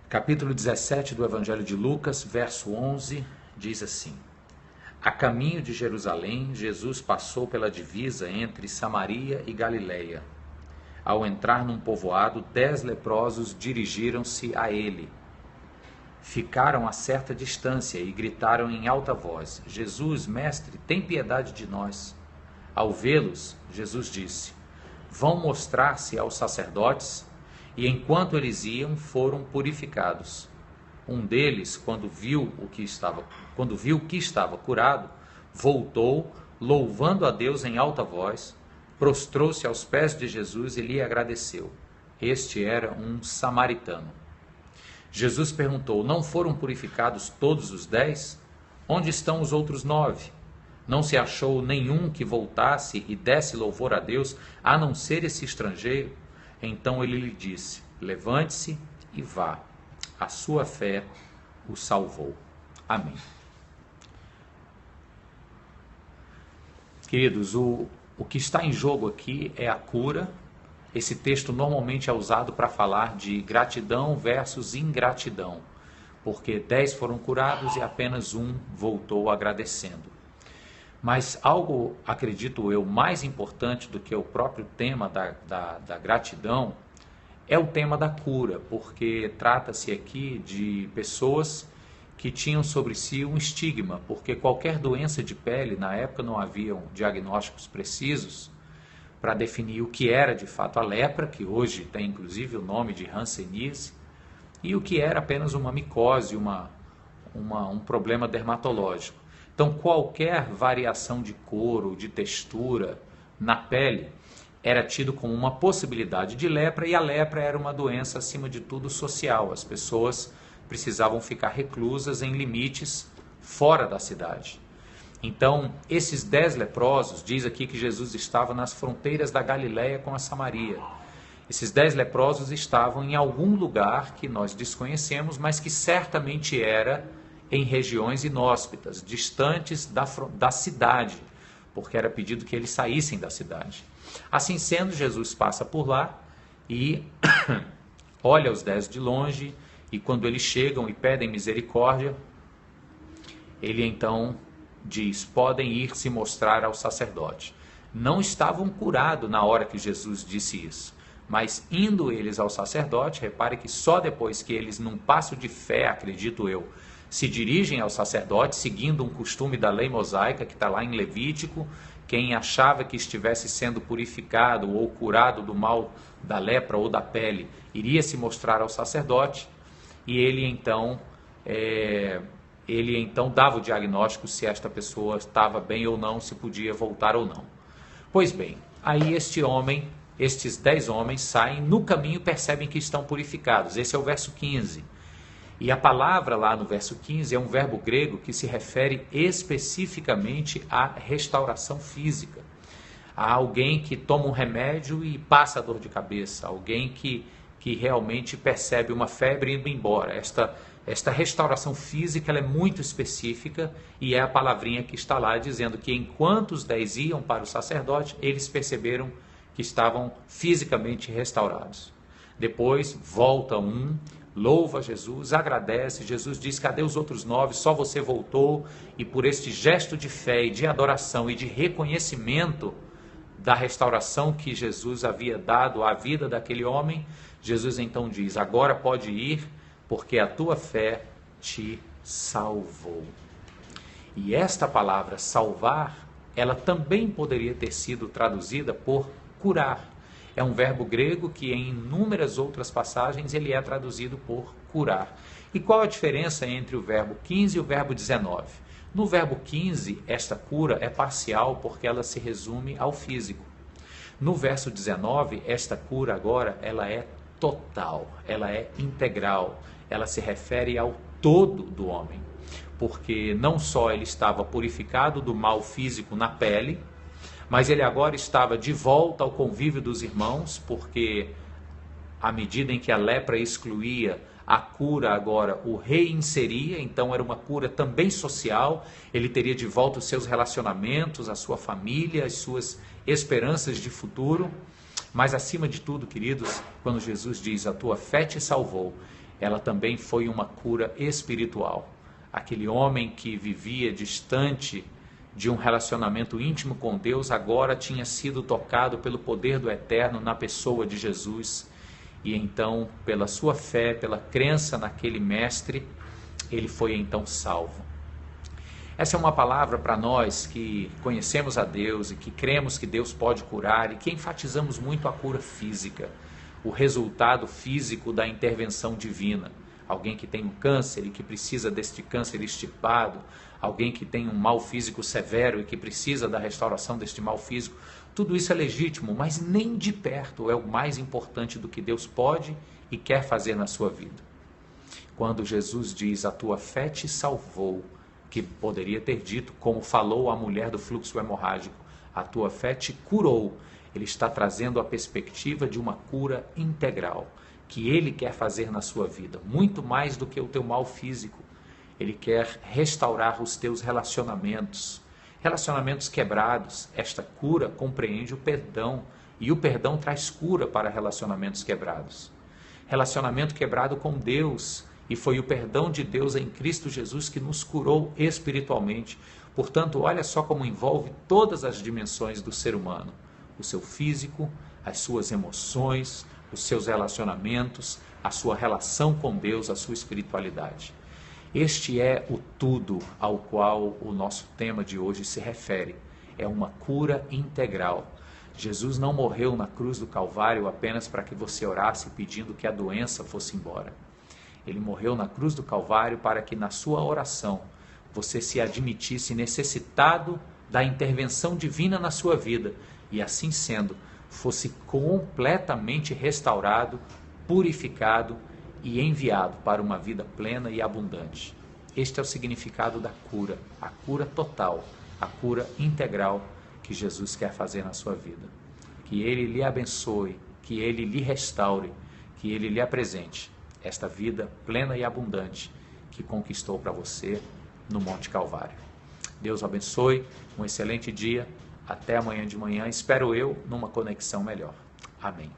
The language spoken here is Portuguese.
Capítulo 17 do Evangelho de Lucas, verso 11, diz assim: A caminho de Jerusalém, Jesus passou pela divisa entre Samaria e Galiléia. Ao entrar num povoado, 10 leprosos dirigiram-se a ele. Ficaram a certa distância e gritaram em alta voz: Jesus, mestre, tem piedade de nós. Ao vê-los, Jesus disse: Vão mostrar-se aos sacerdotes. E enquanto eles iam, foram purificados. Um deles, quando viu que estava curado, voltou, louvando a Deus em alta voz, prostrou-se aos pés de Jesus e lhe agradeceu. Este era um samaritano. Jesus perguntou: Não foram purificados todos os 10? Onde estão os outros 9? Não se achou nenhum que voltasse e desse louvor a Deus, a não ser esse estrangeiro? Então ele lhe disse: Levante-se e vá. A sua fé o salvou. Amém. Queridos, o que está em jogo aqui é a cura. Esse texto normalmente é usado para falar de gratidão versus ingratidão, porque 10 foram curados e apenas um voltou agradecendo. Mas algo, acredito eu, mais importante do que o próprio tema da gratidão é o tema da cura, porque trata-se aqui de pessoas que tinham sobre si um estigma, porque qualquer doença de pele, na época não haviam diagnósticos precisos para definir o que era de fato a lepra, que hoje tem inclusive o nome de hanseníase, e o que era apenas uma micose, um problema dermatológico. Então, qualquer variação de cor ou de textura na pele era tido como uma possibilidade de lepra, e a lepra era uma doença, acima de tudo, social. As pessoas precisavam ficar reclusas em limites fora da cidade. Então, esses 10 leprosos, diz aqui que Jesus estava nas fronteiras da Galiléia com a Samaria. Esses 10 leprosos estavam em algum lugar que nós desconhecemos, mas que certamente era em regiões inóspitas, distantes da cidade, porque era pedido que eles saíssem da cidade. Assim sendo, Jesus passa por lá e olha os 10 de longe, e quando eles chegam e pedem misericórdia, ele então diz: podem ir se mostrar ao sacerdote. Não estavam curados na hora que Jesus disse isso, mas indo eles ao sacerdote, repare que só depois que eles, num passo de fé, acredito eu, se dirigem ao sacerdote, seguindo um costume da lei mosaica, que está lá em Levítico. Quem achava que estivesse sendo purificado ou curado do mal da lepra ou da pele, iria se mostrar ao sacerdote, e ele então dava o diagnóstico se esta pessoa estava bem ou não, se podia voltar ou não. Pois bem, aí estes 10 homens saem, no caminho percebem que estão purificados. Esse é o verso 15. E a palavra lá no verso 15 é um verbo grego que se refere especificamente à restauração física. A alguém que toma um remédio e passa a dor de cabeça, alguém que realmente percebe uma febre indo embora. Esta restauração física ela é muito específica, e é a palavrinha que está lá dizendo que enquanto os 10 iam para o sacerdote, eles perceberam que estavam fisicamente restaurados. Depois volta um, louva Jesus, agradece. Jesus diz: cadê os outros 9? Só você voltou. E por este gesto de fé e de adoração e de reconhecimento da restauração que Jesus havia dado à vida daquele homem, Jesus então diz: agora pode ir, porque a tua fé te salvou. E esta palavra salvar, ela também poderia ter sido traduzida por curar. É um verbo grego que em inúmeras outras passagens ele é traduzido por curar. E qual a diferença entre o verbo 15 e o verbo 19? No verbo 15, esta cura é parcial porque ela se resume ao físico. No verso 19, esta cura agora ela é total, ela é integral, ela se refere ao todo do homem. Porque não só ele estava purificado do mal físico na pele, mas ele agora estava de volta ao convívio dos irmãos, porque à medida em que a lepra excluía, a cura agora o reinseria. Então era uma cura também social. Ele teria de volta os seus relacionamentos, a sua família, as suas esperanças de futuro. Mas acima de tudo, queridos, quando Jesus diz: a tua fé te salvou, ela também foi uma cura espiritual. Aquele homem que vivia distante de um relacionamento íntimo com Deus, agora tinha sido tocado pelo poder do Eterno na pessoa de Jesus. E então, pela sua fé, pela crença naquele mestre, ele foi então salvo. Essa é uma palavra para nós que conhecemos a Deus e que cremos que Deus pode curar e que enfatizamos muito a cura física, o resultado físico da intervenção divina. Alguém que tem um câncer e que precisa deste câncer extirpado, alguém que tem um mal físico severo e que precisa da restauração deste mal físico, tudo isso é legítimo, mas nem de perto é o mais importante do que Deus pode e quer fazer na sua vida. Quando Jesus diz, a tua fé te salvou, que poderia ter dito, como falou a mulher do fluxo hemorrágico, a tua fé te curou. Ele está trazendo a perspectiva de uma cura integral, que Ele quer fazer na sua vida, muito mais do que o teu mal físico. Ele quer restaurar os teus relacionamentos quebrados. Esta cura compreende o perdão, e o perdão traz cura para relacionamentos quebrados. Relacionamento quebrado com Deus, e foi o perdão de Deus em Cristo Jesus que nos curou espiritualmente. Portanto, olha só como envolve todas as dimensões do ser humano. O seu físico, as suas emoções, os seus relacionamentos, a sua relação com Deus, a sua espiritualidade. Este é o tudo ao qual o nosso tema de hoje se refere. É uma cura integral. Jesus não morreu na cruz do Calvário apenas para que você orasse pedindo que a doença fosse embora. Ele morreu na cruz do Calvário para que na sua oração você se admitisse necessitado da intervenção divina na sua vida e, assim sendo, fosse completamente restaurado, purificado e enviado para uma vida plena e abundante. Este é o significado da cura, a cura total, a cura integral que Jesus quer fazer na sua vida. Que Ele lhe abençoe, que Ele lhe restaure, que Ele lhe apresente esta vida plena e abundante que conquistou para você no Monte Calvário. Deus o abençoe, um excelente dia, até amanhã de manhã, espero eu, numa conexão melhor. Amém.